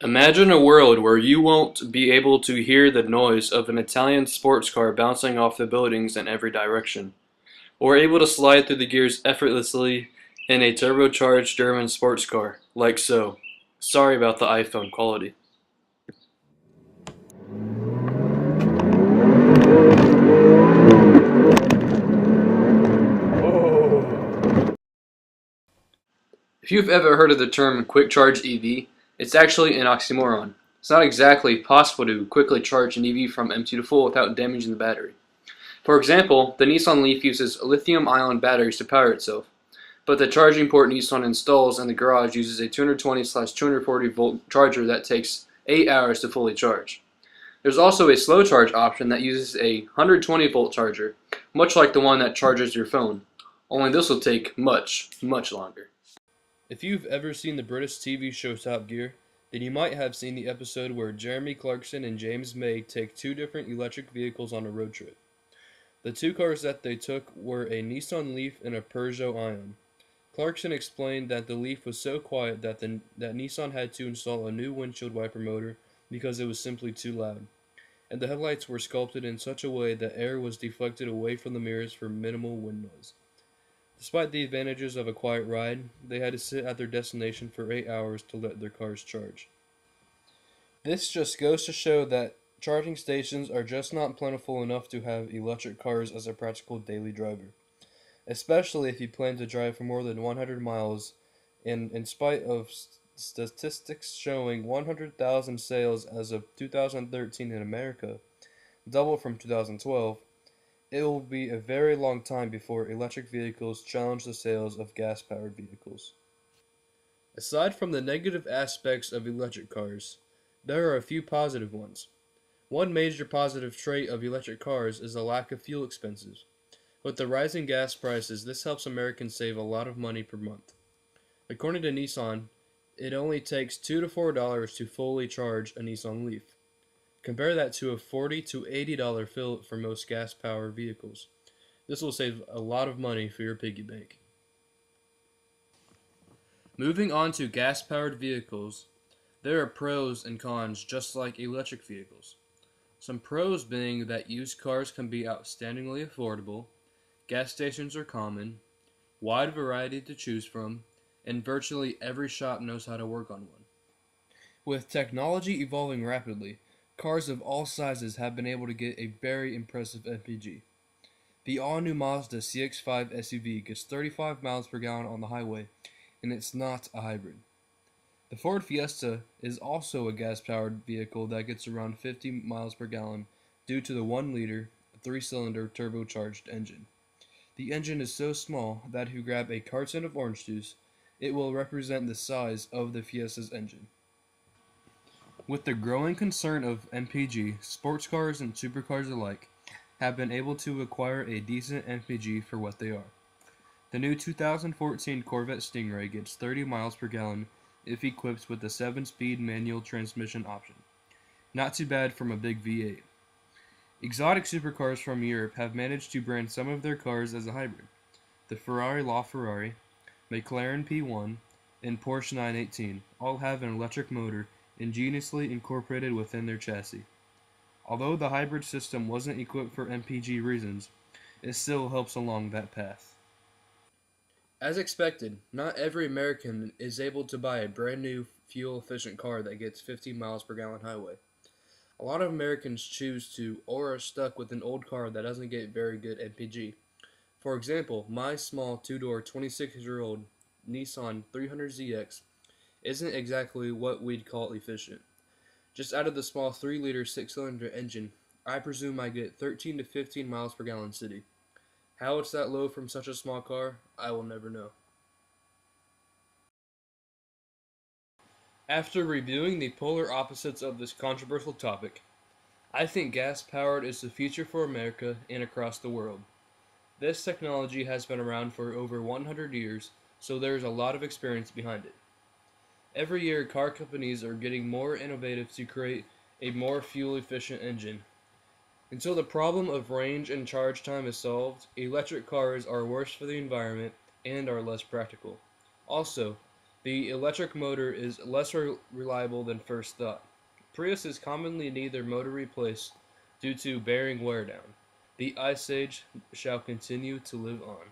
Imagine a world where you won't be able to hear the noise of an Italian sports car bouncing off the buildings in every direction, or able to slide through the gears effortlessly in a turbocharged German sports car, like so. Sorry about the iPhone quality. If you've ever heard of the term quick charge EV, it's actually an oxymoron. It's not exactly possible to quickly charge an EV from empty to full without damaging the battery. For example, the Nissan Leaf uses lithium-ion batteries to power itself, but the charging port Nissan installs in the garage uses a 220/240 volt charger that takes 8 hours to fully charge. There's also a slow charge option that uses a 120 volt charger, much like the one that charges your phone, only this will take much, much longer. If you've ever seen the British TV show Top Gear, then you might have seen the episode where Jeremy Clarkson and James May take two different electric vehicles on a road trip. The two cars that they took were a Nissan Leaf and a Peugeot Ion. Clarkson explained that the Leaf was so quiet that Nissan had to install a new windshield wiper motor because it was simply too loud, and the headlights were sculpted in such a way that air was deflected away from the mirrors for minimal wind noise. Despite the advantages of a quiet ride, they had to sit at their destination for 8 hours to let their cars charge. This just goes to show that charging stations are just not plentiful enough to have electric cars as a practical daily driver, especially if you plan to drive for more than 100 miles, and in spite of statistics showing 100,000 sales as of 2013 in America, double from 2012, it will be a very long time before electric vehicles challenge the sales of gas-powered vehicles. Aside from the negative aspects of electric cars, there are a few positive ones. One major positive trait of electric cars is the lack of fuel expenses. With the rising gas prices, this helps Americans save a lot of money per month. According to Nissan, it only takes $2 to $4 to fully charge a Nissan Leaf. Compare that to a $40 to $80 fill for most gas-powered vehicles. This will save a lot of money for your piggy bank. Moving on to gas-powered vehicles, there are pros and cons just like electric vehicles. Some pros being that used cars can be outstandingly affordable, gas stations are common, wide variety to choose from, and virtually every shop knows how to work on one. With technology evolving rapidly, cars of all sizes have been able to get a very impressive MPG. The all-new Mazda CX-5 SUV gets 35 miles per gallon on the highway, and it's not a hybrid. The Ford Fiesta is also a gas-powered vehicle that gets around 50 miles per gallon due to the 1-liter, 3-cylinder turbocharged engine. The engine is so small that if you grab a carton of orange juice, it will represent the size of the Fiesta's engine. With the growing concern of MPG, sports cars and supercars alike have been able to acquire a decent MPG for what they are. The new 2014 Corvette Stingray gets 30 miles per gallon if equipped with the 7-speed manual transmission option. Not too bad from a big V8. Exotic supercars from Europe have managed to brand some of their cars as a hybrid. The Ferrari LaFerrari, McLaren P1, and Porsche 918 all have an electric motor ingeniously incorporated within their chassis. Although the hybrid system wasn't equipped for MPG reasons, it still helps along that path. As expected, not every American is able to buy a brand new fuel-efficient car that gets 50 miles per gallon highway. A lot of Americans choose to or are stuck with an old car that doesn't get very good MPG. For example, my small two-door 26-year-old Nissan 300ZX isn't exactly what we'd call efficient. Just out of the small 3-liter 6-cylinder engine, I presume I get 13 to 15 miles per gallon city. How it's that low from such a small car, I will never know. After reviewing the polar opposites of this controversial topic, I think gas-powered is the future for America and across the world. This technology has been around for over 100 years, so there is a lot of experience behind it. Every year, car companies are getting more innovative to create a more fuel-efficient engine. Until the problem of range and charge time is solved, electric cars are worse for the environment and are less practical. Also, The electric motor is less reliable than first thought. Priuses commonly need their motor replaced due to bearing wear down. The Ice Age shall continue to live on.